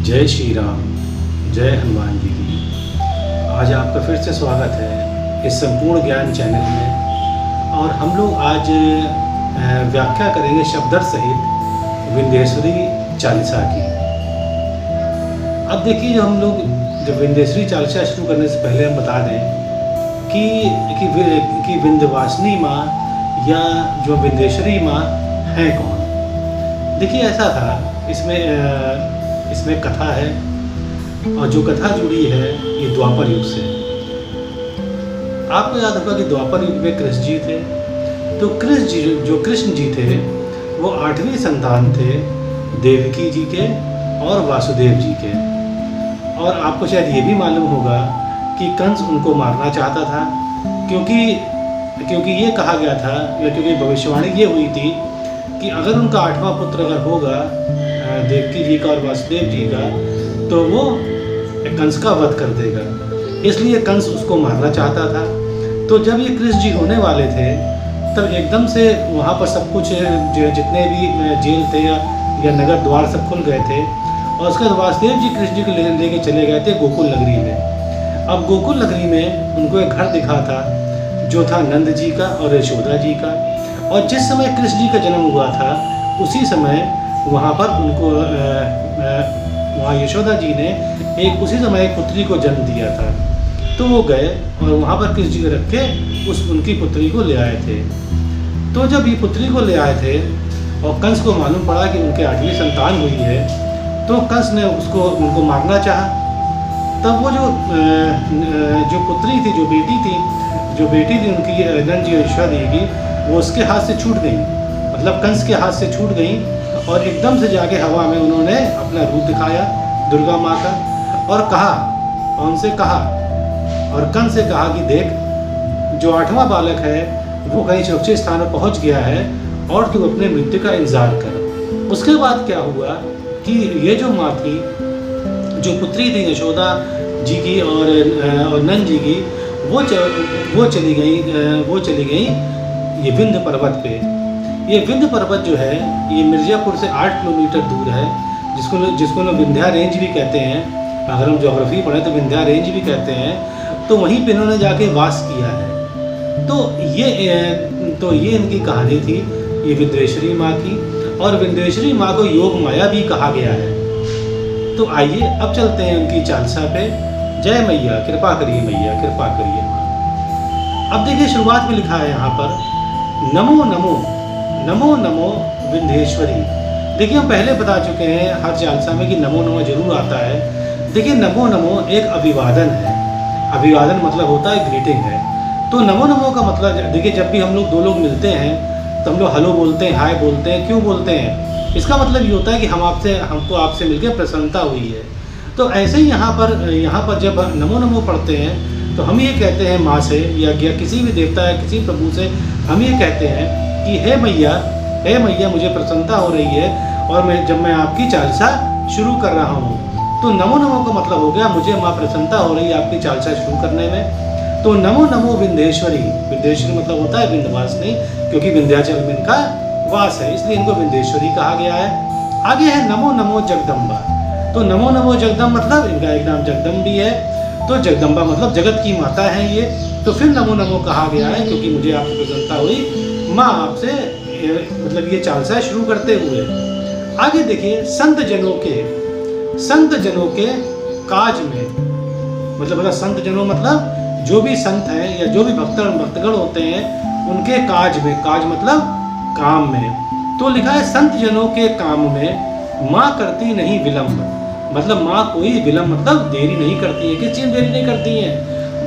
जय श्री राम, जय हनुमान जी की। आज आपका फिर से स्वागत है इस संपूर्ण ज्ञान चैनल में। और हम लोग आज व्याख्या करेंगे शब्दार्थ सहित विंध्येश्वरी चालीसा की। अब देखिए, जो हम लोग जब विंध्येश्वरी चालीसा शुरू करने से पहले हम बता दें कि विंध्यवासिनी माँ या जो विंध्येश्वरी माँ हैं कौन। देखिए, ऐसा था, इसमें कथा है, और जो कथा जुड़ी है ये द्वापर युग से। आपको याद होगा कि द्वापर युग में कृष्ण जी थे। तो कृष्ण जी थे वो 8वीं संतान थे देवकी जी के और वासुदेव जी के। और आपको शायद ये भी मालूम होगा कि कंस उनको मारना चाहता था, क्योंकि ये कहा गया था, या क्योंकि भविष्यवाणी ये हुई थी कि अगर उनका 8वां पुत्र अगर होगा देवकी जी का और वासुदेव जी का, तो वो कंस का वध कर देगा। इसलिए कंस उसको मारना चाहता था। तो जब ये कृष्ण जी होने वाले थे, तब एकदम से वहाँ पर सब कुछ जितने भी जेल थे या नगर द्वार सब खुल गए थे। और उसके बाद वासुदेव जी कृष्ण जी को लेके चले गए थे गोकुल नगरी में। अब गोकुल नगरी में उनको एक घर दिखा था जो था नंद जी का और यशोदा जी का। और जिस समय कृष्ण जी का जन्म हुआ था उसी समय वहाँ पर उनको वहाँ यशोदा जी ने उसी समय एक पुत्री को जन्म दिया था। तो वो गए और वहाँ पर कृष्ण जी को रख के उनकी पुत्री को ले आए थे। तो जब ये पुत्री को ले आए थे और कंस को मालूम पड़ा कि उनके 8वीं संतान हुई है, तो कंस ने उनको मारना चाहा। तब वो जो पुत्री थी, जो बेटी थी उनकी नंद जी और यशोदा जी की, वो उसके हाथ से छूट गई, मतलब कंस के हाथ से छूट गई। और एकदम से जाके हवा में उन्होंने अपना रूप दिखाया दुर्गा माँ का, और कहा, उनसे कहा, और कंस से कहा कि देख, जो 8वां बालक है वो कहीं सुरक्षित स्थान पर पहुँच गया है और तू अपने मृत्यु का इंतजार कर। उसके बाद क्या हुआ कि ये जो माँ थी, जो पुत्री थी यशोदा जी की और नंद जी की, वो चली गई ये विंध्य पर्वत पे। ये विंध्य पर्वत जो है ये मिर्जापुर से 8 किलोमीटर दूर है, जिसको लोग विंध्या रेंज भी कहते हैं। अगर हम ज्योग्राफी पढ़ें तो विंध्या रेंज भी कहते हैं। तो वहीं पे इन्होंने जाके वास किया है। तो ये इनकी कहानी थी, ये विंध्येश्वरी माँ की। और विंध्येश्वरी माँ को योग माया भी कहा गया है। तो आइए अब चलते हैं उनकी चालीसा पे। जय मैया, कृपा करिए मैया, कृपा करिए माँ। अब देखिए, शुरुआत में लिखा है यहाँ पर, नमो नमो नमो नमो विंध्येश्वरी। देखिए, हम पहले बता चुके हैं हर चालीसा में कि नमो नमो जरूर आता है। देखिए, नमो नमो एक अभिवादन है। अभिवादन मतलब होता है ग्रीटिंग है। तो नमो नमो का मतलब, देखिए, जब भी हम लोग दो लोग मिलते हैं तो हम लोग हेलो बोलते हैं, हाय बोलते हैं। क्यों बोलते हैं? इसका मतलब ये होता है कि हमको आपसे मिलकर प्रसन्नता हुई है। तो ऐसे ही यहाँ पर जब नमो नमो पढ़ते हैं तो हम ये कहते हैं माँ से या किसी भी देवता या किसी प्रभु से हम ये कहते हैं कि हे मैया मुझे प्रसन्नता हो रही है और जब मैं आपकी चालीसा शुरू कर रहा हूँ। तो नमो नमो का मतलब हो गया मुझे माँ प्रसन्नता हो रही है आपकी चालीसा शुरू करने में। तो नमो नमो विंध्येश्वरी। विंध्येश्वरी मतलब होता है विंध्यवासिनी, क्योंकि विंध्याचल में इनका वास है, इसलिए इनको विंध्येश्वरी कहा गया है। आगे है नमो नमो जगदम्बा। तो नमो नमो जगदम्बा मतलब इनका एक नाम जगदम्ब भी है। तो जगदम्बा मतलब जगत की माता है ये। तो फिर नमो नमो कहा गया है क्योंकि मुझे आपकी प्रसन्नता हुई माँ आपसे, मतलब ये चालीसा शुरू करते हुए। आगे देखिए, संत जनों के काज में, मतलब संत जनों मतलब जो भी संत हैं या जो भी भक्तगण होते हैं उनके काज में, काज मतलब काम में। तो लिखा है संत जनों के काम में माँ करती नहीं विलम्ब। मतलब माँ कोई विलम्ब मतलब देरी नहीं करती है। किस चीज़ देरी नहीं करती है?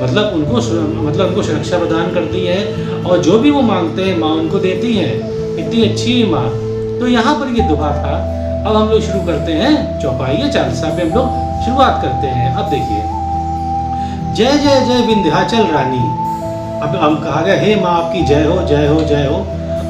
मतलब उनको सुरक्षा प्रदान करती है, और जो भी वो मांगते हैं माँ उनको देती है। इतनी अच्छी है माँ। तो यहाँ पर ये दुहा था। अब हम लोग शुरू करते हैं चौपाई चालीसा पे, हम लोग शुरुआत करते हैं। अब देखिए, जय जय जय विंध्याचल रानी। अब हम कहा गया हे माँ आपकी जय हो, जय हो, जय हो।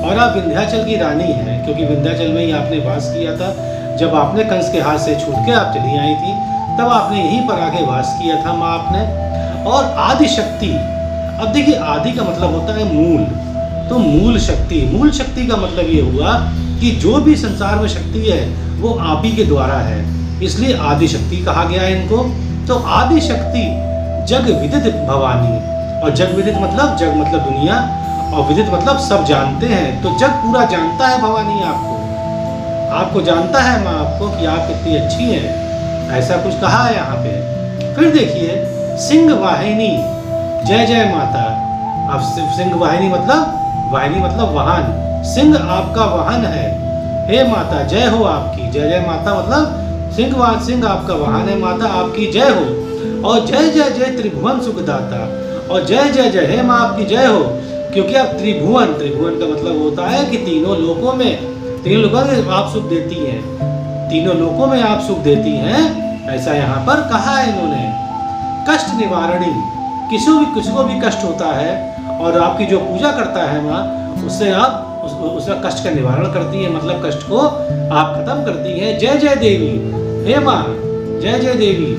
और आप विंध्याचल की रानी हैं, क्योंकि विंध्याचल में ही आपने वास किया था। जब आपने कंस के हाथ से छूट के आप चली आई थी, तब आपने यहीं पर आके वास किया था माँ आपने। और आदि शक्ति। अब देखिए, आदि का मतलब होता है मूल। तो मूल शक्ति का मतलब ये हुआ कि जो भी संसार में शक्ति है वो आप ही के द्वारा है। इसलिए आदि शक्ति कहा गया है इनको। तो आदि शक्ति जग विदित भवानी, और जग विदित मतलब जग मतलब दुनिया, और विदित मतलब सब जानते हैं। तो जग पूरा जानता है भवानी आपको जानता है माँ आपको कि आप कितनी अच्छी हैं, ऐसा कुछ कहा है यहाँ पे। फिर देखिए सिंह वाहिनी जय जय माता। अब सिंह वाहिनी मतलब वाहन, सिंह आपका वाहन है, हे माता जय हो आपकी। जय जय माता मतलब सिंह आपका वाहन है, माता आपकी जय हो। और जय जय जय त्रिभुवन सुखदाता, और जय जय जय हे माँ आपकी जय हो, क्योंकि आप त्रिभुवन का मतलब होता है कि तीनों लोकों में आप सुख देती हैं, तीनों लोकों में आप सुख देती हैं, ऐसा यहाँ पर कहा है इन्होंने। कष्ट निवारणी, किसी को भी कष्ट होता है और आपकी जो पूजा करता है माँ, उससे आप उसका कष्ट का निवारण करती है, मतलब कष्ट को आप खत्म करती हैं। जय जय देवी, हे माँ जय जय देवी।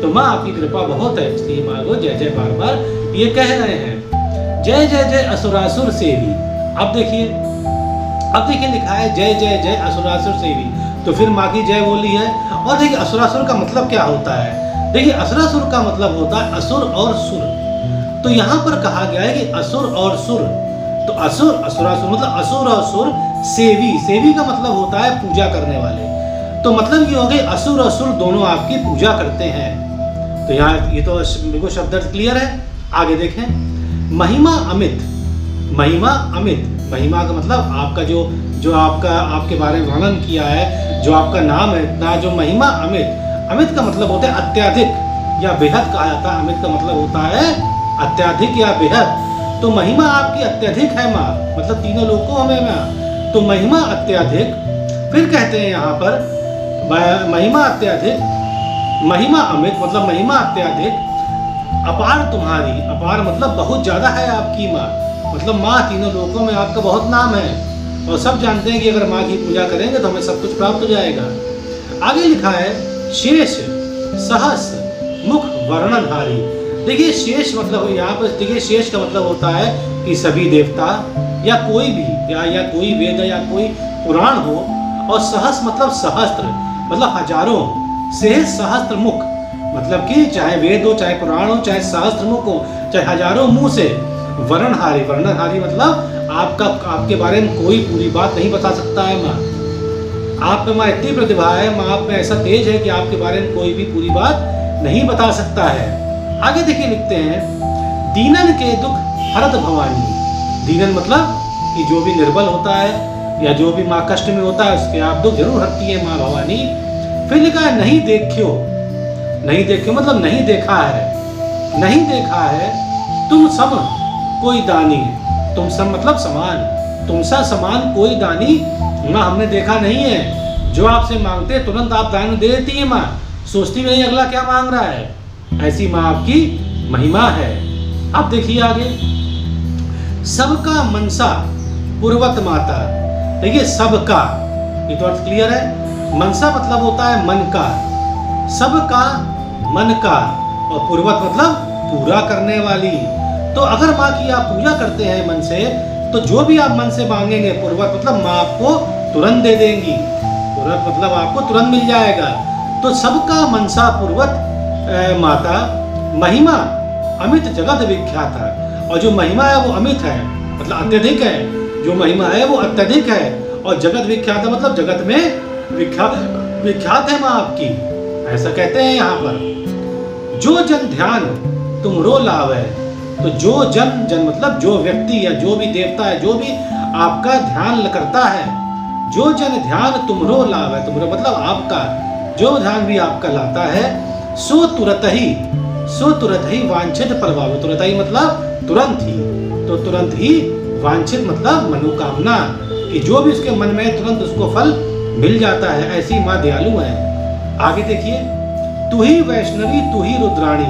तो माँ आपकी कृपा बहुत है, इसलिए माँ को जय जय बार बार ये कह रहे हैं। जय जय जय असुरासुर सेवी। अब देखिए लिखा है जय जय जय असुरासुर सेवी, तो फिर माँ की जय बोली है। और देखिए असुरासुर का मतलब क्या होता है, देखिए असुरासुर का मतलब होता है असुर और सुर। तो यहाँ पर कहा गया है कि असुर और सुर, तो असुरासुर मतलब असुर और सुर, सेवी का मतलब होता है पूजा करने वाले। तो मतलब ये हो गए असुर और सुर दोनों आपकी पूजा करते हैं। तो यहाँ ये तो बिल्कुल शब्द क्लियर है। आगे देखें, महिमा अमित। महिमा का मतलब आपका जो आपके बारे में वर्णन किया है, जो आपका नाम है इतना, जो महिमा अमित का मतलब होता है अत्यधिक या बेहद कहा जाता है। अमित का मतलब होता है अत्यधिक या बेहद। तो महिमा आपकी अत्यधिक है माँ, मतलब तीनों लोकों में माँ, तो महिमा अत्यधिक। फिर कहते हैं यहाँ पर महिमा अत्यधिक, महिमा अमित मतलब महिमा अत्यधिक, अपार तुम्हारी। अपार मतलब बहुत ज्यादा है आपकी माँ, मतलब माँ तीनों लोकों में आपका बहुत नाम है, और सब जानते हैं कि अगर माँ की पूजा करेंगे तो हमें सब कुछ प्राप्त हो जाएगा। आगे लिखा है शेष सहस मुख वर्णनहारी। देखिए शेष मतलब यहाँ पर देखिए शेष का मतलब होता है कि सभी देवता या कोई भी या कोई वेद या कोई पुराण हो, और सहस मतलब सहस्त्र मतलब हजारों, शेष सहस्त्र मुख मतलब कि चाहे वेद हो, चाहे पुराण हो, चाहे सहस्त्र मुख हो, चाहे हजारों मुंह से। वर्णनहारी मतलब आपके बारे में कोई पूरी बात नहीं बता सकता है माँ। आप में माँ इतनी प्रतिभा है, माँ आप में ऐसा तेज है कि आपके बारे में कोई भी पूरी बात नहीं बता सकता है। आगे देखिए लिखते हैं दीनन के दुख हरत भवानी। दीनन मतलब कि जो भी निर्बल होता है या जो भी माँ कष्ट में होता है उसके आप दुख जरूर हरती है माँ भवानी। फिर लिखा है नहीं देखियो मतलब नहीं देखा है तुम सम कोई दानी। तुम सम मतलब समान, तुमसा समान कोई दानी माँ हमने देखा नहीं है। जो आपसे मांगते तुरंत आप दान दे देती है माँ, सोचती भी नहीं अगला क्या मांग रहा है। ऐसी माँ आपकी महिमा है। अब देखिए आगे, सबका मनसा पूर्वत माता। देखिए सबका, ये तो अर्थ क्लियर है। मनसा मतलब होता है मन का, सबका मन का, और पूर्वत मतलब पूरा करने वाली। तो अगर माँ की आप पूजा करते हैं मन से, तो जो भी आप मन से मांगेंगे, पूर्वत मतलब माँ आपको तुरंत दे देंगी, पूर्वत मतलब आपको तुरंत मिल जाएगा। तो सबका मनसा पूर्वत माता, महिमा अमित जगत विख्यात है। और जो महिमा है वो अमित है मतलब अत्यधिक है, जो महिमा है वो अत्यधिक है, और जगत विख्यात है मतलब जगत में विख्यात है माँ आपकी, ऐसा कहते हैं यहाँ पर। जो जन ध्यान तुम रो लावे। तो जो जन मतलब जो व्यक्ति या जो भी देवता है, जो भी आपका ध्यान करता है, जो जन ध्यान तुमरो लावे, तुमरो मतलब आपका जो ध्यान भी आपका लाता है, सो तुरत ही वांछित प्रभाव। तुरत ही मतलब तुरंत ही, तो तुरंत ही वांछित मतलब मनोकामना, कि जो भी उसके मन में तुरंत उसको फल मिल जाता है। ऐसी माँ दयालु है। आगे देखिए, तू ही वैष्णवी तू ही रुद्राणी।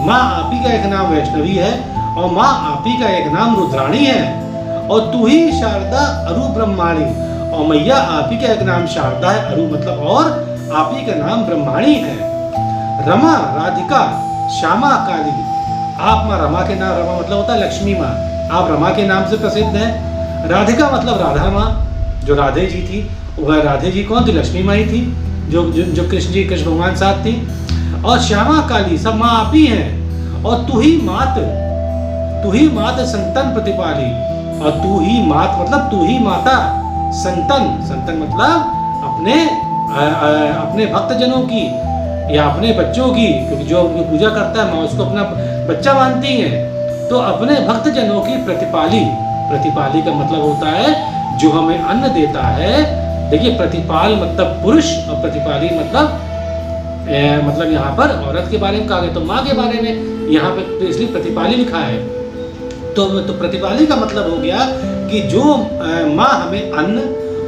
माँ आप ही का एक नाम वैष्णवी है, और माँ आप ही का एक नाम रुद्राणी है। और तू ही शारदा अरु ब्रह्माणी, और मैया आप ही का एक नाम शारदा है, अरु मतलब और आप ही का नाम ब्रह्माणी है। रमा राधिका श्यामा काली। आप माँ रमा के नाम, रमा मतलब होता है लक्ष्मी माँ, आप रमा के नाम से प्रसिद्ध हैं। राधिका मतलब राधा माँ, जो राधे जी थी, वह राधे जी कौन थी? लक्ष्मी माँ ही थी। जो कृष्ण भगवान साथ थी। और श्यामा काली सब माँ आप ही हैं। और तू ही मात संतन प्रतिपाली। और तू ही मात मतलब तू ही माता, संतन मतलब अपने भक्तजनों की या अपने बच्चों की, क्योंकि जो अपनी पूजा करता है माँ उसको अपना बच्चा मानती है। तो अपने भक्तजनों की प्रतिपाली का मतलब होता है जो हमें अन्न देता है। देखिए प्रतिपाल मतलब पुरुष और प्रतिपाली मतलब यहाँ पर औरत के बारे में कहा गया, तो माँ के बारे में यहाँ पे इसलिए प्रतिपाली लिखा है। तो प्रतिपाली का मतलब हो गया कि जो माँ हमें अन्न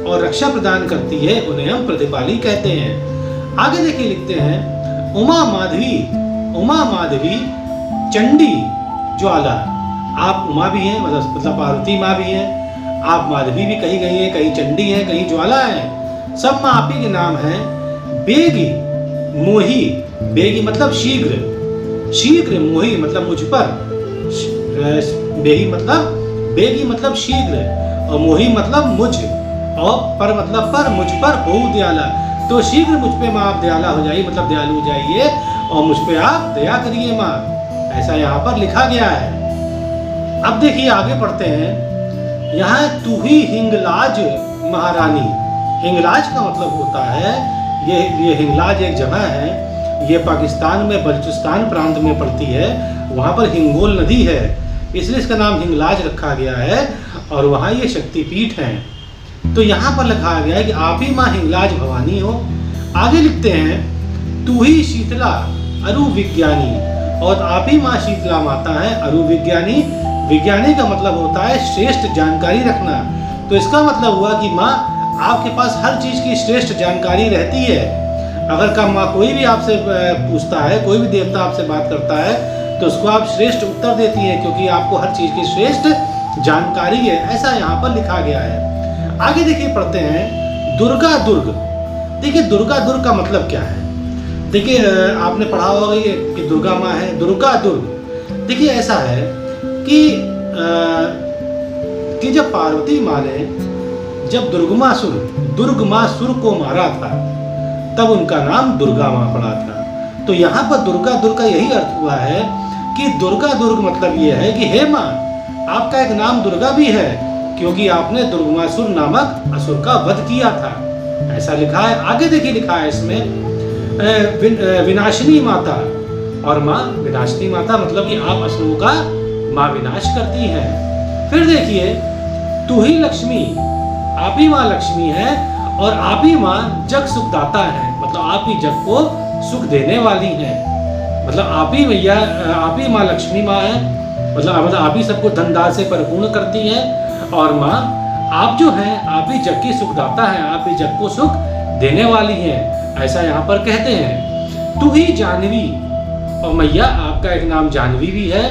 और रक्षा प्रदान करती है उन्हें हम प्रतिपाली कहते हैं। आगे देखिए लिखते हैं उमा माधवी चंडी ज्वाला। आप उमा भी हैं मतलब पार्वती माँ भी हैं, आप माधवी भी कही गई हैं, कहीं चंडी है, कहीं ज्वाला है, सब माँ आप ही के नाम हैं। बेगी मोही, बेगी मतलब शीघ्र, मोही मतलब मुझ पर, बेगी मतलब शीघ्र, और मोही मतलब मुझ, और पर मतलब पर, मुझ पर हो दयाला। तो शीघ्र मुझ पे माँ आप दयाला हो जाइए, मतलब दयालु हो जाइए और मुझ पे आप दया करिए माँ, ऐसा यहाँ पर लिखा गया है। अब देखिए आगे पढ़ते हैं। यहाँ तू ही हिंगलाज महारानी। हिंगलाज का मतलब होता है, ये हिंगलाज एक जगह है, ये पाकिस्तान में बलूचिस्तान प्रांत में पड़ती है। वहाँ पर हिंगोल नदी है, इसलिए इसका नाम हिंगलाज रखा गया है, और वहाँ ये शक्तिपीठ हैं। तो यहाँ पर लिखा गया है कि आप ही माँ हिंगलाज भवानी हो। आगे लिखते हैं तू ही शीतला अरु विज्ञानी, और आप ही माँ शीतला माता है अरु विज्ञानी। विज्ञानी का मतलब होता है श्रेष्ठ जानकारी रखना। तो इसका मतलब हुआ कि माँ आपके पास हर चीज की श्रेष्ठ जानकारी रहती है। अगर का माँ कोई भी आपसे पूछता है, कोई भी देवता आपसे बात करता है, तो उसको आप श्रेष्ठ उत्तर देती हैं, क्योंकि आपको हर चीज की श्रेष्ठ जानकारी है, ऐसा यहाँ पर लिखा गया है। आगे देखिए पढ़ते हैं दुर्गा दुर्ग। देखिए दुर्गा दुर्ग का मतलब क्या है। देखिए आपने पढ़ा होगा कि दुर्गा माँ है, दुर्गा दुर्ग। देखिए ऐसा है कि जब पार्वती माँ ने जब दुर्गमासुर को मारा था, तब उनका नाम दुर्गा माँ पड़ा था। तो यहाँ पर दुर्गा दुर्ग का यही अर्थ हुआ है कि दुर्गा दुर्ग मतलब ये है कि हे माँ आपका एक नाम दुर्गा भी है, क्योंकि आपने दुर्गमासुर नामक असुर का वध किया था, ऐसा लिखा है। आगे देखिए लिखा है इसमें विनाशिनी माता। और माँ विनाशिनी माता मतलब कि आप असुरों का माँ विनाश करती हैं। फिर देखिए तू ही लक्ष्मी, आप ही माँ लक्ष्मी है, और आप ही माँ जग सुखदाता है, मतलब आप ही जग को सुख देने वाली है। मतलब आप ही मैया, आप ही माँ लक्ष्मी माँ है, मतलब आप ही सबको धन दाल से परिपूर्ण करती है। और माँ आप जो हैं आप ही जग की सुखदाता है, आप ही जग को सुख देने वाली हैं, ऐसा यहाँ पर कहते हैं। तू ही जानवी, और मैया आपका एक नाम जानवी भी है,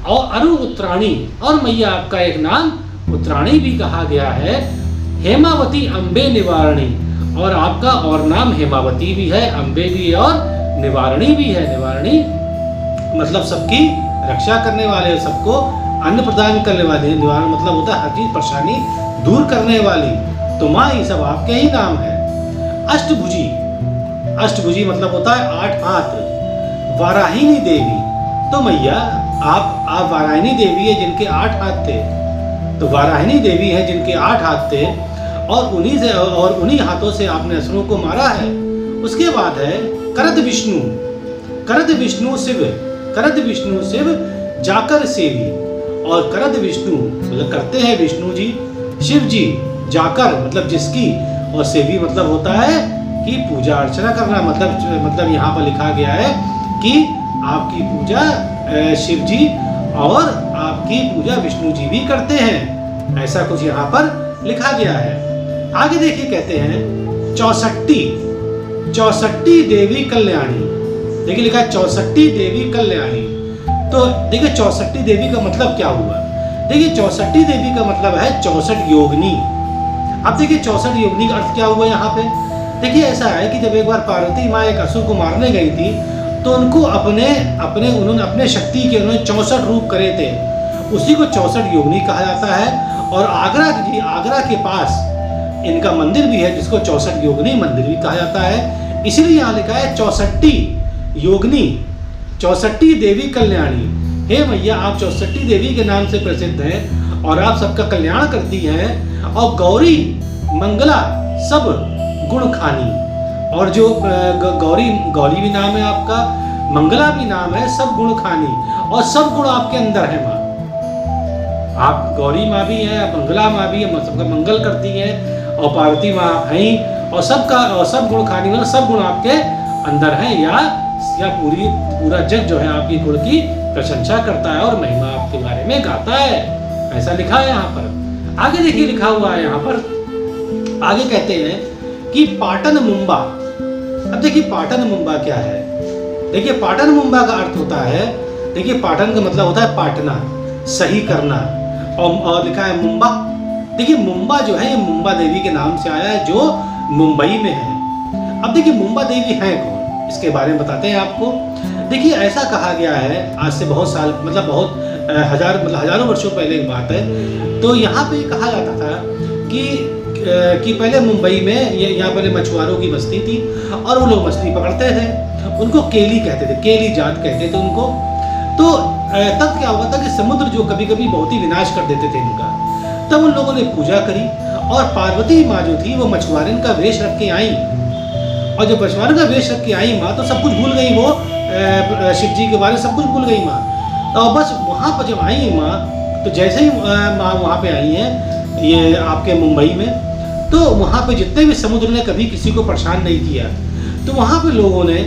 और अरु उत्तराणी, और मैया आपका एक नाम उत्तराणी भी कहा गया है। हेमावती अम्बे निवारणी, और आपका और नाम हेमावती भी है, अम्बे भी है और निवारणी भी है। निवारणी मतलब सबकी रक्षा करने वाले, सबको अन्न प्रदान करने वाले। निवारण मतलब होता है हर चीज परेशानी दूर करने वाली। तो माँ ये सब आपके ही नाम है। अष्टभुजी, अष्टभुजी मतलब होता है 8 हाथ। वाराहिनी देवी, तो मैया आप वाराहिनी देवी है जिनके 8 हाथ थे। तो वाराहिनी देवी है जिनके 8 हाथ थे, और उन्हीं हाथों से आपने असुरों को मारा है। उसके बाद है करद विष्णु, करद विष्णु शिव जाकर सेवी। और करद विष्णु मतलब करते हैं विष्णु जी, शिव जी जाकर मतलब जिसकी, और सेवी मतलब होता है कि पूजा अर्चना करना। मतलब यहाँ पर लिखा गया है कि आपकी पूजा शिव जी और आपकी पूजा विष्णु जी भी करते हैं, ऐसा कुछ यहाँ पर लिखा गया है। आगे देखिए कहते हैं चौसट्टी देवी कल्याणी। देखिए लिखा है 64 देवी कल्याणी। तो देखिए 64 देवी का मतलब क्या हुआ। देखिए 64 देवी का मतलब है 64 योगिनी। अब देखिए 64 योगिनी का अर्थ क्या हुआ यहाँ पे। देखिए ऐसा है कि जब एक बार पार्वती माँ एक असुर को मारने गई थी, तो उनको उन्होंने अपने शक्ति के 64 रूप करे थे, उसी को 64 योगिनी कहा जाता है। और आगरा के पास इनका मंदिर भी है, जिसको 64 योगिनी मंदिर भी कहा जाता है। इसलिए यहाँ लिखा है 64 योगिनी, 64 देवी कल्याणी। हे मैया, आप 64 देवी के नाम से प्रसिद्ध हैं और आप सबका कल्याण करती हैं, और गौरी मंगला सब गुण खानी। और जो गौरी भी नाम है आपका, मंगला भी नाम है, सब गुण खानी, और सब गुण आपके अंदर है माँ। आप गौरी माँ भी हैं, मंगला माँ भी है, सबका मंगल करती हैं, और पार्वती माँ हैं, और सब गुण खानी, मतलब सब गुण आपके अंदर हैं, या पूरा जग जो है आपकी गुण की प्रशंसा करता है और महिमा आपके बारे में गाता है। ऐसा लिखा है यहाँ पर। आगे देखिए लिखा हुआ है यहाँ पर, आगे कहते हैं कि पाटन मुंबा। अब देखिए पाटन मुंबा क्या है। देखिए पाटन मुंबा का अर्थ होता है, देखिए पाटन का मतलब होता है पाटना, सही करना, और लिखा है मुंबा। देखिए मुंबा जो है ये मुंबा देवी के नाम से आया है, जो मुंबई में है। अब देखिए मुंबा देवी है कौन, इसके बारे में बताते हैं आपको। देखिए ऐसा कहा गया है, आज से बहुत साल, मतलब बहुत हजारों वर्षों पहले की बात है। तो यहाँ पे कहा जाता था कि पहले मुंबई में यहाँ पहले मछुआरों की बस्ती थी, और वो लोग मछली पकड़ते थे, उनको केली कहते थे, केली जात कहते थे उनको। तो तब क्या हुआ था कि समुद्र जो कभी कभी बहुत ही विनाश कर देते थे इनका, तब उन लोगों ने पूजा करी, और पार्वती माँ जो थी वो मछुआरन का वेश रख के आई, और जब मछुआरन का वेश रख के आई माँ, तो सब कुछ भूल गई, वो शिव जी के बारे में सब कुछ भूल गई माँ। तो बस वहाँ पर जब आई माँ, तो जैसे ही माँ वहाँ पे आई हैं ये आपके मुंबई में, तो वहाँ पे जितने भी समुद्र ने कभी किसी को परेशान नहीं किया, तो वहाँ पे लोगों ने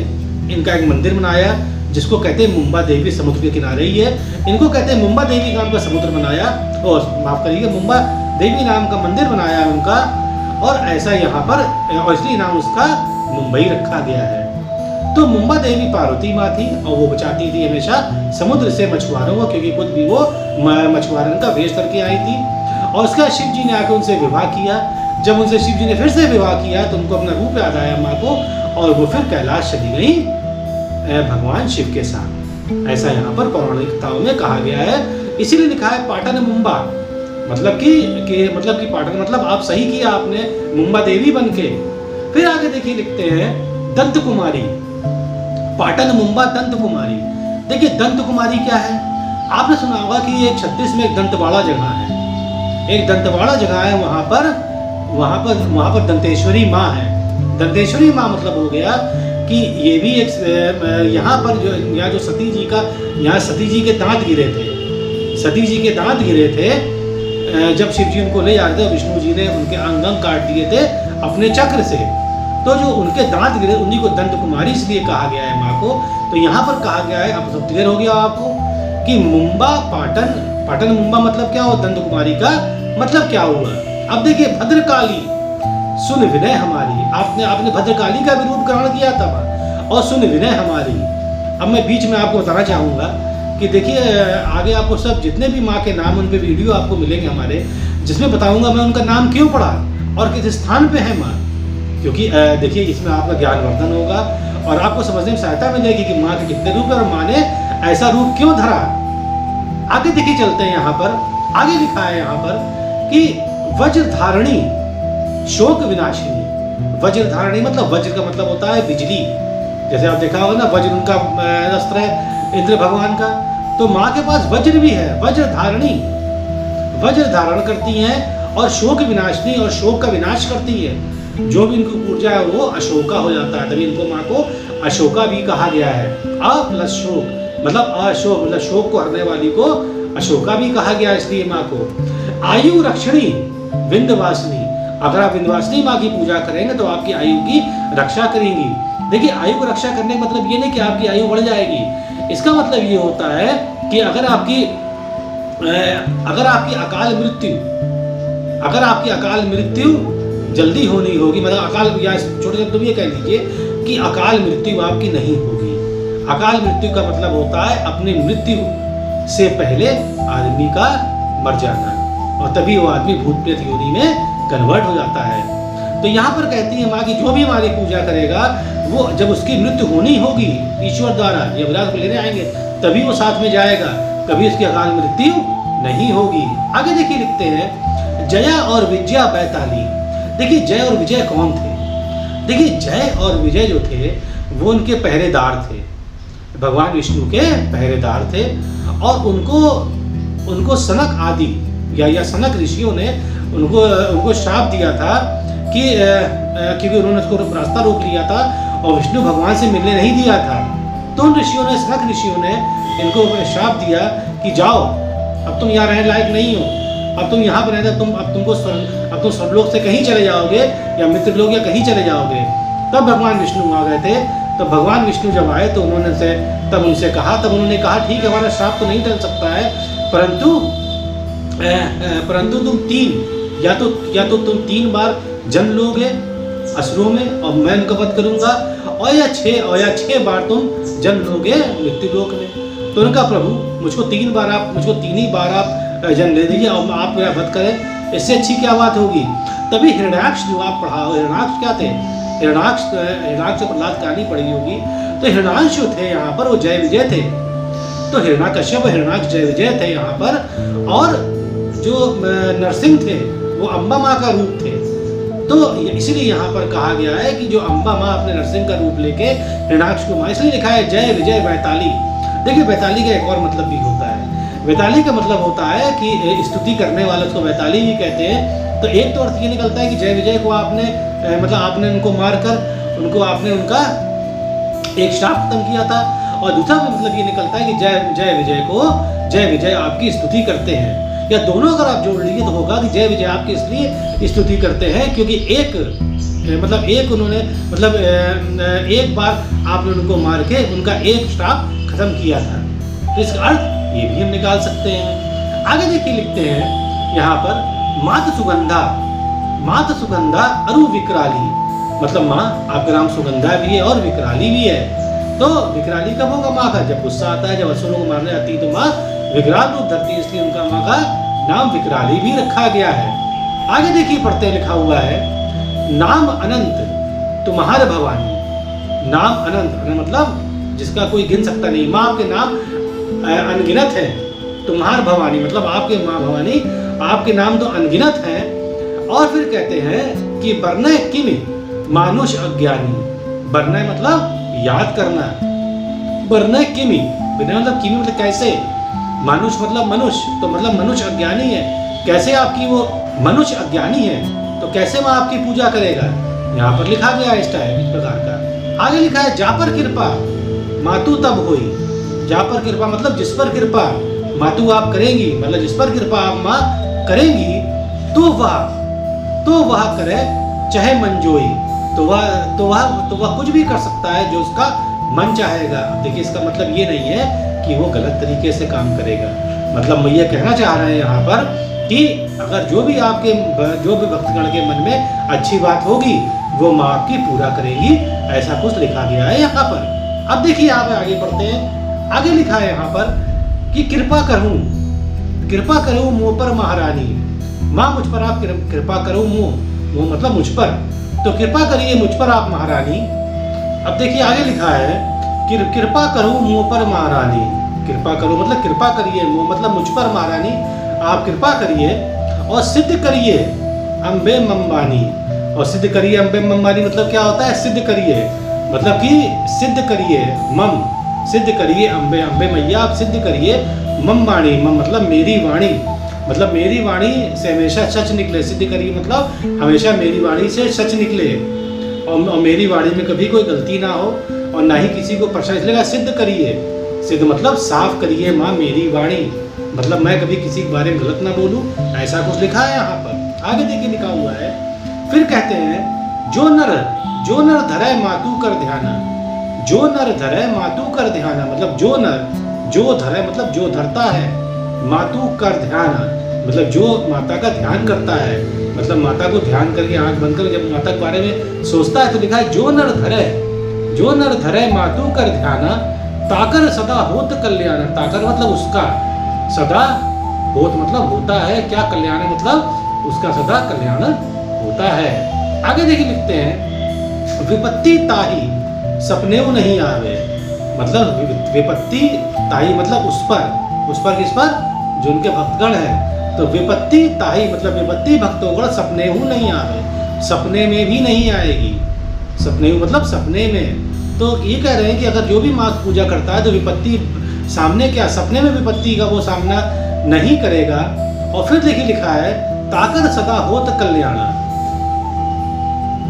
इनका एक मंदिर बनाया, जिसको कहते हैं मुंबा देवी, समुद्र के किनारे ही है, इनको कहते हैं मुंबा देवी नाम का समुद्र बनाया, और माफ करिएगा मुंबा देवी नाम का मंदिर बनाया उनका, और ऐसा यहाँ पर, और इसलिए नाम उसका मुंबई रखा गया है। तो मुंबा देवी पार्वती माँ थी, और वो बचाती थी हमेशा समुद्र से मछुआरों को, क्योंकि खुद भी वो मछुआरन का वेश करके आई थी। और उसका शिव जी ने आकर उनसे विवाह किया। जब उनसे शिव जी ने फिर से विवाह किया, तो उनको अपना रूप याद आया माँ को, और वो फिर कैलाश चली गई भगवान शिव के साथ। ऐसा यहाँ पर पौराणिक कथाओं में कहा गया है। इसीलिए लिखा है पाटन मुंबा, मतलब कि पाटन मतलब आप सही किया आपने, मुंबा देवी बन के। फिर आगे देखिए लिखते हैं दंत कुमारी, पाटन मुंबा दंत कुमारी। देखिए दंत कुमारी क्या है, आपने सुना होगा कि ये 36 में एक दंतवाड़ा जगह है, एक दंतवाड़ा जगह है, वहाँ पर दंतेश्वरी माँ है। दंतेश्वरी माँ मतलब हो गया कि ये भी एक यहाँ पर जो सती जी का, यहाँ सती जी के दांत गिरे थे, सती जी के दांत गिरे थे जब शिव जी उनको ले जा रहे थे, विष्णु जी ने उनके अंग काट दिए थे अपने चक्र से, तो जो उनके दांत गिरे उन्हीं को दंत कुमारी इसलिए कहा गया है माँ को। तो यहाँ पर कहा गया है, अब सब क्लियर हो गया आपको कि मुंबा पाटन मुंबा मतलब क्या हो, दंत कुमारी का मतलब क्या हुआ। अब देखिए भद्रकाली सुन विनय हमारी, आपने भद्रकाली का भी रूप ग्रहण किया था, और सुन विनय हमारी। अब मैं बीच में आपको बताना चाहूँगा कि देखिए आगे आपको सब जितने भी माँ के नाम, उन पे वीडियो आपको मिलेंगे हमारे, जिसमें बताऊँगा मैं उनका नाम क्यों पड़ा और किस स्थान पे है माँ। क्योंकि देखिए इसमें आपका ज्ञानवर्धन होगा और आपको समझने में सहायता मिलेगी कि माँ के कितने रूप है और माँ ने ऐसा रूप क्यों धरा। आगे देखिए चलते हैं, यहाँ पर आगे लिखा है यहाँ पर कि वज्रधारणी शोक विनाशिनी। वज्रधारणी मतलब वज्र का मतलब होता है बिजली, जैसे आप देखा होगा ना, वज्र उनका अस्त्र है इंद्र भगवान का, तो माँ के पास वज्र भी है। वज्रधारणी वज्र धारण करती हैं और शोक विनाशिनी, और शोक का विनाश करती है। जो भी इनकी ऊर्जा है वो अशोका हो जाता है, तभी इनको माँ को अशोका भी कहा गया है। अ प्लस शोक मतलब अशोक, मतलब शोक को हरने वाली को अशोका भी कहा गया, इसलिए माँ को। आयु रक्षणी विंध्यवासिनी, अगर आप विंध्यवासिनी माँ की पूजा करेंगे तो आपकी आयु की रक्षा करेंगी। देखिए आयु को रक्षा करने का मतलब ये नहीं कि आपकी आयु बढ़ जाएगी, इसका मतलब ये होता है कि अगर आपकी अकाल मृत्यु जल्दी होनी होगी, मतलब अकाल, या छोटे शब्दों में ये कह लीजिए कि अकाल मृत्यु आपकी नहीं होगी। अकाल मृत्यु का मतलब होता है अपनी मृत्यु से पहले आदमी का मर जाना, और तभी वो आदमी भूत प्रेत योनि में कन्वर्ट हो जाता है। तो यहाँ पर कहती है माँ की जो भी हमारी पूजा करेगा, वो जब उसकी मृत्यु होनी होगी ईश्वर द्वारा, यमराज को लेने आएंगे तभी वो साथ में जाएगा, कभी उसकी अकाल मृत्यु नहीं होगी। आगे देखिए लिखते हैं जया और विजया बैताली। देखिए जय और विजय कौन थे? देखिए जय और विजय जो थे वो उनके पहरेदार थे, भगवान विष्णु के पहरेदार थे। और उनको सनक आदि या सनक ऋषियों ने उनको श्राप दिया था कि क्योंकि उन्होंने उसको रास्ता रोक लिया था और विष्णु भगवान से मिलने नहीं दिया था। तो उन ऋषियों ने, सनक ऋषियों ने इनको श्राप दिया कि जाओ, अब तुम यहाँ रहने लायक नहीं हो, अब तुम यहाँ पर रहते अब तुम स्वर्गलोक से कहीं चले जाओगे या मित्रलोक या कहीं चले जाओगे। तब भगवान विष्णु आ गए थे। तो भगवान विष्णु जब आए तो तब उन्होंने कहा ठीक है, हमारा श्राप तो नहीं टल सकता है, परंतु तुम या तो तुम 3 बार जन्म लोगे असुरों में और मैं उनका वध करूंगा, और या 6 बार तुम जन्म लोगे मृत्यु लोक में। तो उनका प्रभु मुझको 3 ही बार आप जन्म ले दीजिए और आप मेरा वध करें, इससे अच्छी क्या बात होगी। तभी हिरण्याक्ष जो आप पढ़ाओ, हिरण्याक्ष क्या थे, हिरण्याक्ष से प्रहलाद कहानी पढ़ी होगी। तो हिरण्याक्ष जो थे यहाँ पर वो जय विजय थे। तो हिरण्याकश्यप हिरण्याक्ष जय विजय थे यहाँ पर। और जो नरसिंह थे वो अम्बा माँ का रूप थे। तो इसलिए यहाँ पर कहा गया है कि जो अम्बा माँ अपने नरसिंह का रूप लेके हिरण्याक्ष को माँ, इसलिए लिखा है जय विजय वैताली। देखिए वैताली का एक और मतलब भी होता है। वैताली का मतलब होता है कि स्तुति करने वाले, उसको वैताली भी कहते हैं। तो एक तो अर्थ ये निकलता है कि जय विजय को आपने उनको मारकर उनका एक श्राप खत्म किया था। और दूसरा मतलब ये निकलता है कि जय विजय आपकी स्तुति करते हैं। या दोनों अगर आप जोड़ लीजिए तो होगा कि जय विजय आपकी इसलिए स्तुति करते हैं क्योंकि एक बार आपने उनको मार के उनका एक श्राप खत्म किया था। तो इसका अर्थ ये भी हम निकाल सकते हैं। आगे देखिए लिखते हैं यहाँ पर मात सुगंधा अरु विकराली, मतलब माँ आपका नाम सुगंधा भी है और विकराली भी है। तो विकराली कब होगा माँ का, जब गुस्सा आता है, जब असुरों को मारने आती है तो माँ विकराल रूप धरती है, इसलिए उनका माँ का नाम विकराली भी रखा गया है। आगे देखिए पढ़ते लिखा हुआ है नाम अनंत तुम्हारे भवानी। नाम अनंत मतलब जिसका कोई गिन सकता नहीं। माँ आपके नाम अनगिनत है। तुम्हार भवानी मतलब आपके माँ भवानी, आपके नाम तो अनगिनत हैं। और फिर कहते हैं कि बरनय किमि मानुष अज्ञानी। बरनय मतलब याद करना, बरनय किमि मतलब किमि मतलब कैसे, मानुष मतलब मनुष्य, तो मतलब मनुष्य अज्ञानी है। कैसे आपकी वो मनुष्य अज्ञानी है तो कैसे वह आपकी पूजा करेगा, यहाँ पर लिखा गया है इस प्रकार का। आगे लिखा है जा पर कृपा मातु तब होई। जा पर कृपा मतलब जिस पर कृपा मातु आप करेंगी, मतलब जिस पर कृपा आप माँ करेंगी तो वह करे चाहे मंजोई। तो वह कुछ भी कर सकता है जो उसका मन चाहेगा। अब देखिए इसका मतलब ये नहीं है कि वो गलत तरीके से काम करेगा। मतलब मैं ये कहना चाह रहे हैं यहाँ पर कि अगर जो भी भक्तगण के मन में अच्छी बात होगी वो माँ आपकी पूरा करेंगी, ऐसा कुछ लिखा गया है यहाँ पर। अब देखिए आप आगे पढ़ते हैं। आगे लिखा है यहाँ पर कि कृपा करूँ मुँह पर महारानी। माँ मुझ पर आप कृपा करो, मुँह मतलब मुझ पर, तो कृपा करिए मुझ पर आप महारानी। अब देखिए आगे लिखा है कि कृपा करूँ मुँह पर महारानी। कृपा करो मतलब कृपा करिए, मुँह मतलब मुझ पर महारानी आप कृपा करिए। और सिद्ध करिए अम्बे मम्बानी। और सिद्ध करिए अम्बे मम्बानी मतलब क्या होता है, सिद्ध करिए मतलब कि सिद्ध करिए सिद्ध करिए अम्बे मैया आप सिद्ध करिए मम्बाणी। मम मतलब मेरी वाणी, मतलब मेरी वाणी से हमेशा सच निकले। सिद्ध करिए मतलब हमेशा मेरी वाणी से सच निकले और मेरी वाणी में कभी कोई गलती ना हो और ना ही किसी को प्रश्न। इसलिए सिद्ध करिए, सिद्ध मतलब साफ करिए माँ मेरी वाणी, मतलब मैं कभी किसी के बारे में गलत ना बोलूं, ऐसा कुछ लिखा है यहाँ पर। आगे देखिए लिखा हुआ है, फिर कहते हैं जो नर धरे मातु कर ध्याना। जो नर धरे मातु कर ध्याना मतलब जो धरे मतलब जो धरता है, मातु कर ध्याना मतलब जो माता का ध्यान करता है, मतलब माता को ध्यान करके आंख बंद कर जब माता के बारे में सोचता है तो लिखा है जो नर धरे मातु कर ध्याना ताकर सदा होत कल्याण। ताकर मतलब उसका, सदा होत मतलब होता है, क्या कल्याण मतलब उसका सदा कल्याण होता है। आगे देखिए लिखते हैं विपत्ति ताही सपनेऊ नहीं आवे। मतलब विपत्ति ताही मतलब उस पर किस पर, जो उनके भक्तगण है। तो विपत्ति ताही मतलब विपत्ति भक्तों को सपनेऊ नहीं आवे, सपने में भी नहीं आएगी। सपने में मतलब सपने में। तो ये कह रहे हैं कि अगर जो भी माँ की पूजा करता है तो विपत्ति सामने क्या सपने में विपत्ति का वो सामना नहीं करेगा। और फिर देखिए लिखा है ताकत सदा होत कल्याण,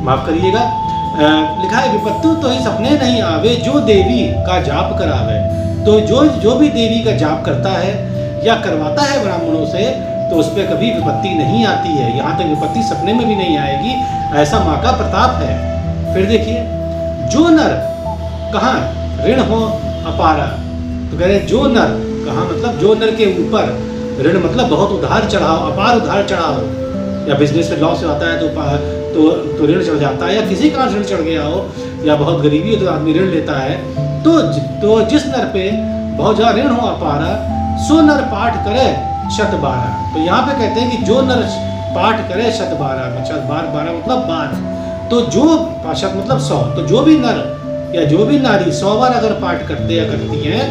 माफ करिएगा, लिखा है विपत्ति तो ही सपने नहीं आवे जो देवी का जाप करावे। तो जो भी देवी का जाप करता है या करवाता है ब्राह्मणों से तो उस पर कभी विपत्ति नहीं आती है, यहाँ तक विपत्ति सपने में भी नहीं आएगी, ऐसा माँ का प्रताप है। फिर देखिए जो नर कहाँ ऋण हो अपारा, तो कह रहे जो नर कहाँ मतलब जो नर के ऊपर ऋण मतलब बहुत उधार चढ़ाओ, अपार उधार चढ़ाओ, या बिजनेस में लॉस आता है तो ऋण चढ़ जाता है, या किसी का ऋण चढ़ गया हो या बहुत गरीबी हो तो आदमी ऋण लेता है, तो जिस नर पे बहुत ज़्यादा ऋण हो अपारा सो नर पाठ करे 112। तो यहाँ पे कहते हैं कि जो नर पाठ करे 112, 12 मतलब 12, तो जो शत मतलब 100, तो जो भी नर या जो भी नारी 100 बार अगर पाठ करते या करती हैं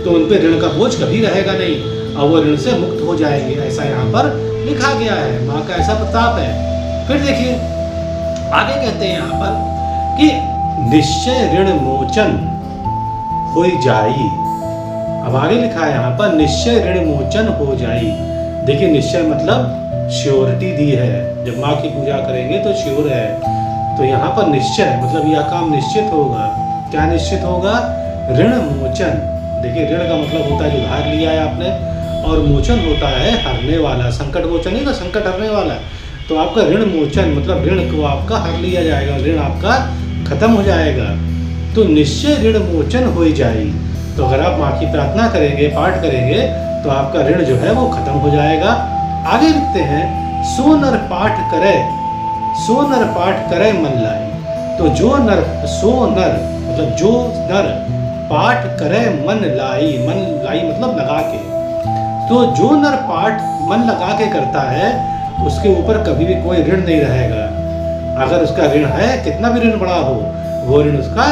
तो उन पे ऋण का बोझ कभी रहेगा नहीं और वो ऋण से मुक्त हो जाएंगे, ऐसा यहाँ पर लिखा गया है। माँ का ऐसा प्रताप है। फिर देखिए आगे कहते हैं यहाँ पर कि निश्चय ऋण मोचन हो जाई। अब आगे लिखा है यहाँ पर निश्चय ऋण मोचन हो जाई। देखिए निश्चय मतलब श्योरिटी दी है, जब माँ की पूजा करेंगे तो श्योर है। तो यहाँ पर निश्चय मतलब यह काम निश्चित होगा। क्या निश्चित होगा? ऋण मोचन। देखिए ऋण का मतलब होता है जो उधार लिया है आपने, और मोचन होता है हरने वाला, संकट मोचन ही ना, संकट हरने वाला। तो आपका ऋण मोचन मतलब ऋण को आपका हर लिया जाएगा, ऋण आपका खत्म हो जाएगा। तो निश्चय ऋण मोचन हो जाए। तो अगर आप माँ की प्रार्थना करेंगे, पाठ करेंगे तो आपका ऋण जो है वो खत्म हो जाएगा। आगे लिखते हैं सो नर पाठ करे, सो नर पाठ करे मन लाई। तो जो नर, सो नर मतलब जो नर पाठ करे मन लाई, मन लाई मतलब लगा के। तो जो नर पाठ मन लगा के करता है उसके ऊपर कभी भी कोई ऋण नहीं रहेगा। अगर उसका ऋण है, कितना भी ऋण बड़ा हो, वो ऋण उसका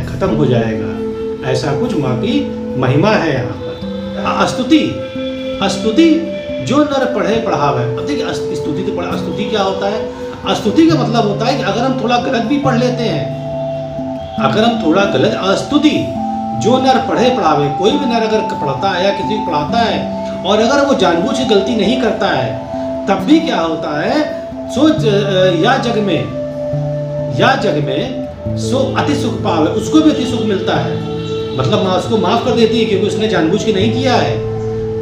खत्म हो जाएगा। ऐसा कुछ माँ की महिमा है यहाँ पर। स्तुति, स्तुति जो नर पढ़े पढ़ावे। देखिए स्तुति तो पढ़ा, स्तुति क्या होता है? स्तुति का मतलब होता है कि अगर हम थोड़ा गलत भी पढ़ लेते हैं, अगर हम थोड़ा गलत, स्तुति जो नर पढ़े पढ़ावे। कोई भी नर अगर पढ़ता है या किसी को पढ़ाता है और अगर वो जानबूझ के गलती नहीं करता है तब भी क्या होता है, सो या जग में सो अति सुख पावे, उसको भी अति सुख मिलता है। मतलब माँ उसको माफ कर देती है क्योंकि उसने जानबूझ के नहीं किया है।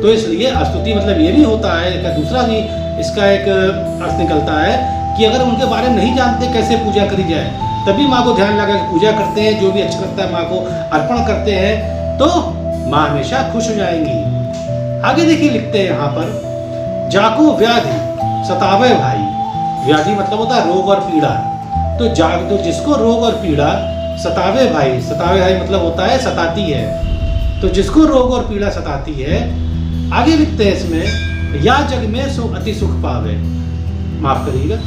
तो इसलिए स्तुति मतलब ये भी होता है, दूसरा भी इसका एक अर्थ निकलता है कि अगर उनके बारे में नहीं जानते कैसे पूजा करी जाए, तभी माँ को ध्यान लगा पूजा करते हैं, जो भी अच्छा लगता है माँ को अर्पण करते हैं तो माँ हमेशा खुश हो जाएंगी। आगे देखिए लिखते हैं यहाँ पर जाको व्याधि सतावे भाई। व्याधि मतलब होता है रोग और पीड़ा। तो जिसको रोग और पीड़ा सतावे भाई, सतावे भाई मतलब होता है सताती है। तो जिसको रोग और पीड़ा सताती है, आगे लिखते हैं इसमें या जग में सो अति सुख पावे। माफ करिएगा,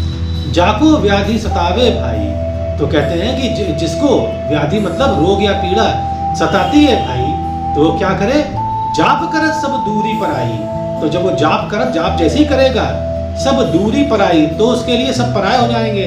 जाको व्याधि सतावे भाई। तो कहते हैं कि जिसको व्याधि मतलब रोग या पीड़ा सताती है भाई, तो वो क्या करे? जाप कर सब दूरी पर आई। तो जब वो जाप जैसे ही करेगा सब दूरी पर आई, तो उसके लिए सब पराये हो जाएंगे।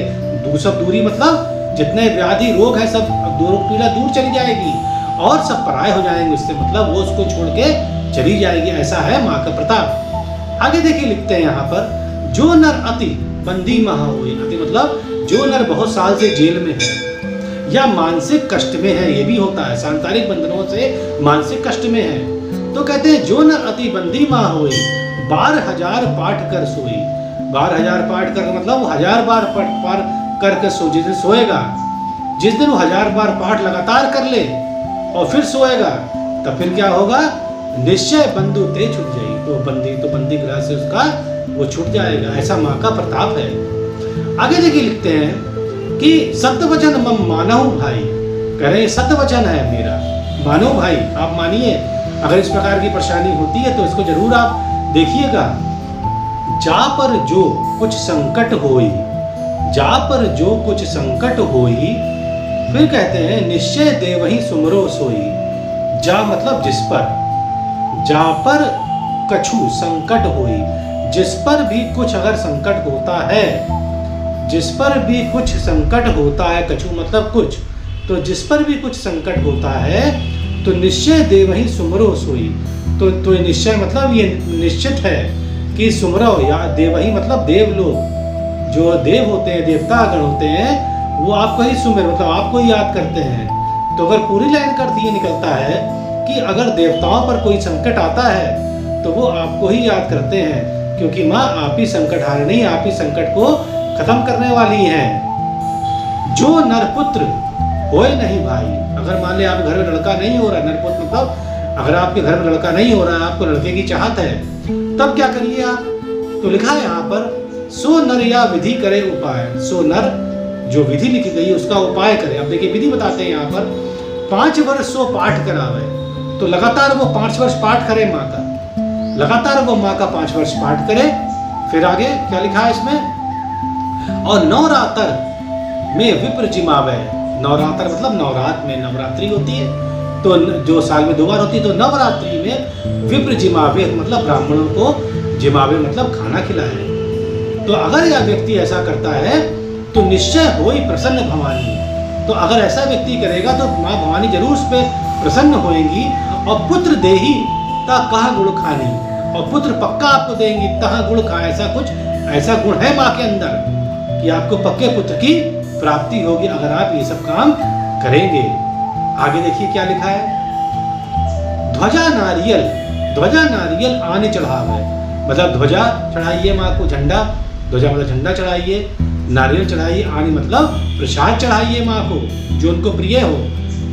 सब दूरी मतलब जितने व्याधि रोग है सब पीड़ा दूर चली जाएगी और सब पराये हो जाएंगे उससे, मतलब वो उसको छोड़ के चली जाएगी। ऐसा है माँ का प्रताप। आगे देखिए लिखते हैं यहाँ पर जो नर अति बंदी महा हुई। अति मतलब जो नर बहुत साल से जेल में है या मानसिक कष्ट में है, ये भी होता है, सांसारिक बंधनों से मानसिक कष्ट में है। तो कहते हैं जो नर अति बंदी महा हुई 12,000 पाठ कर सोई। 12,000 पाठ कर मतलब वो 1000 बार पाठ करके जिस दिन सोएगा, जिस दिन वो 1000 बार पाठ लगातार कर ले और फिर सोएगा, तब फिर क्या होगा? निश्चय बंधु ते छूट जाएगी। तो बंदी गृह से उसका वो छूट जाएगा। ऐसा माँ का प्रताप है। आगे देखिए लिखते हैं कि सत्य वचन मम मानव भाई। कह रहे हैं सत्य वचन है मेरा, मानव भाई आप मानिए। अगर इस प्रकार की परेशानी होती है तो इसको जरूर आप देखिएगा। जा पर जो कुछ संकट होई, जा पर जो कुछ संकट होई। फिर कहते हैं निश्चय देवहि सुमरो सोई। जा मतलब जिस पर, जा पर कछु संकट होई, जिस पर भी कुछ अगर संकट होता है, जिस पर भी कुछ संकट होता है, कछु मतलब कुछ, तो जिस पर भी कुछ संकट होता है तो निश्चय देवहि सुमरो सोई। तो निश्चय मतलब ये निश्चित है कि सुमरो या देवहि मतलब देव लोग, जो देव होते हैं, देवता गण होते हैं, वो आपको ही सुमिर मतलब आपको ही याद करते हैं। तो अगर पूरी लाइन का अर्थ ये निकलता है कि अगर देवताओं पर कोई संकट आता है तो वो आपको ही याद करते हैं, क्योंकि माँ आप ही संकट हारिणी, आप ही संकट को खत्म करने वाली हैं। जो नरपुत्र होए नहीं भाई, अगर मान ले आप घर में लड़का नहीं हो रहा, नरपुत्र मतलब अगर आपके घर में लड़का नहीं हो रहा है, आपको लड़के की चाहत है, तब क्या करिए आप? तो लिखा है यहाँ पर, सो नर या विधि करे उपाय। सो नर, जो विधि लिखी गई उसका उपाय करे। अब देखिए विधि बताते हैं यहाँ पर, 5 वर्ष सो पाठ करावे। तो लगातार वो 5 वर्ष पाठ करे माँ का, लगातार वो माँ का 5 वर्ष पाठ करे। फिर आगे क्या लिखा है इसमें, और नवरात्र में विप्र जिमावे। नवरात्र मतलब नवरात्र में नवरात्रि होती है, तो जो साल में 2 बार होती है, तो नवरात्रि में विप्र जिमावे मतलब ब्राह्मणों को जिमावे मतलब खाना खिलाए। तो अगर यह व्यक्ति ऐसा करता है तो निश्चय होई प्रसन्न भवानी। तो अगर ऐसा व्यक्ति करेगा तो माँ भवानी जरूर उस पर प्रसन्न होएंगी। और पुत्र देही ता कहा गुण खानी, और पुत्र पक्का आपको देंगी, तहा गुण खा। ऐसा गुण है माँ के अंदर कि आपको पक्के पुत्र की प्राप्ति होगी अगर आप ये सब काम करेंगे। आगे देखिए क्या लिखा है, ध्वजा नारियल आने चढ़ावे। मतलब ध्वजा चढ़ाइए माँ को, झंडा, ध्वजा मतलब झंडा चढ़ाइए, नारियल चढ़ाइए, आने मतलब प्रसाद चढ़ाइए माँ को, जो उनको प्रिय हो,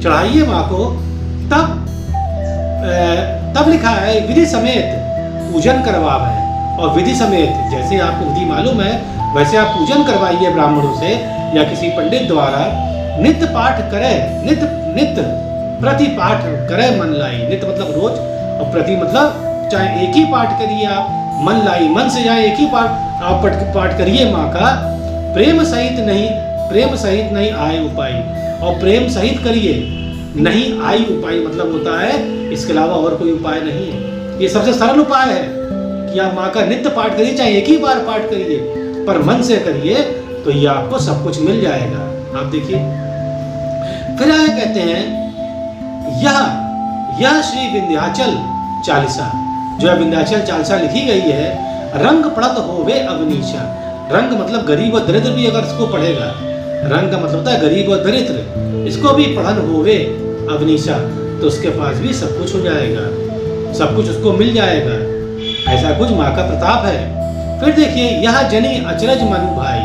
चढ़ाइए माँ को। तब लिखा है विधि समेत पूजन करवावे। और विधि समेत, जैसे आपको विधि मालूम है वैसे आप पूजन करवाइए ब्राह्मणों से या किसी पंडित द्वारा। नित्य पाठ करे, नित्य प्रति पाठ करे मन लाई। नित्य मतलब रोज, और प्रति मतलब चाहे एक ही पाठ करिए आप, मन लाई, मन से जाए एक ही पाठ आप पाठ करिए माँ का। प्रेम सहित नहीं आए उपाय, और प्रेम सहित करिए, नहीं आई उपाय मतलब होता है इसके अलावा और कोई उपाय नहीं है। ये सबसे सरल उपाय है कि आप माँ का नित्य पाठ करिए, चाहे एक ही बार पाठ करिए, पर मन से करिए, तो ये आपको सब कुछ मिल जाएगा। आप देखिए फिर आगे कहते हैं, यह श्री विंध्याचल चालीसा, जो विंध्याचल चालीसा लिखी गई है, रंग पढ़त होवे अवनीशा। रंग मतलब गरीब और दरिद्र भी अगर इसको पढ़ेगा, रंग का मतलब होता है गरीब और दरिद्र, इसको भी पढ़न होवे अवनीशा, तो उसके पास भी सब कुछ हो जाएगा, सब कुछ उसको मिल जाएगा। ऐसा कुछ माँ का प्रताप है। फिर देखिए, यह जनी अचरज मानू भाई,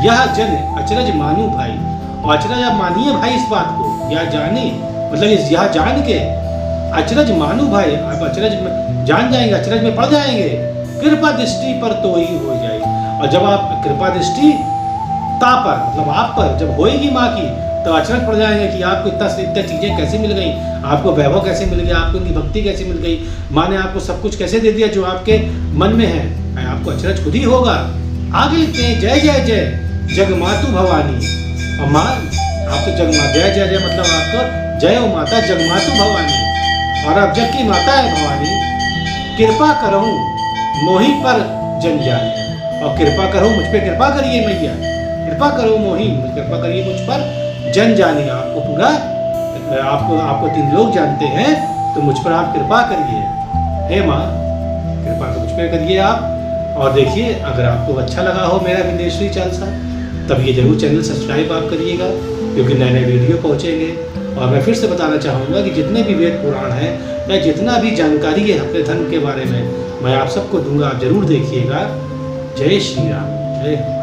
यह जन अचरज मानू भाई, और अचरज आप मानिए भाई इस बात को, या जाने मतलब यह जान के अचरज मानू भाई, आप अचरज में जान जाएंगे, अचरज में पड़ जाएंगे। कृपा दृष्टि पर तो ही हो जाएगी, और जब आप कृपा दृष्टि ता पर मतलब आप पर जब होएगी माँ की, तो अचरज पड़ जाएंगे कि आपको इतना चीजें कैसे मिल गई, आपको वैभव कैसे मिल गया, आपको इनकी भक्ति कैसे मिल गई, माँ ने आपको सब कुछ कैसे दे दिया जो आपके मन में है, आपको अचरज खुद ही होगा। आगे लिखते हैं, जय जय जय जगमातु भवानी, और माँ आप तो जगमा, जय जय जय मतलब आपको जय हो माता जगमातु भवानी, और आप जग की माता है भवानी। कृपा करो मोही पर जन जाने, और कृपा करो मुझ पे, कृपा करिए मैया, कृपा करो मोही, कृपा करिए मुझ पर, जन जाने आपको पूरा, आपको 3 लोग जानते हैं, तो मुझ पर आप कृपा करिए। हे माँ कृपा तो मुझ पर करिए आप। और देखिए, अगर आपको अच्छा लगा हो मेरा विंध्येश्वरी चालीसा, तब ये जरूर चैनल सब्सक्राइब आप करिएगा, क्योंकि नए नए वीडियो पहुँचेंगे। और मैं फिर से बताना चाहूँगा कि जितने भी वेद पुराण हैं या जितना भी जानकारी है अपने धर्म के बारे में, मैं आप सबको दूंगा, आप जरूर देखिएगा। जय श्री राम, जय।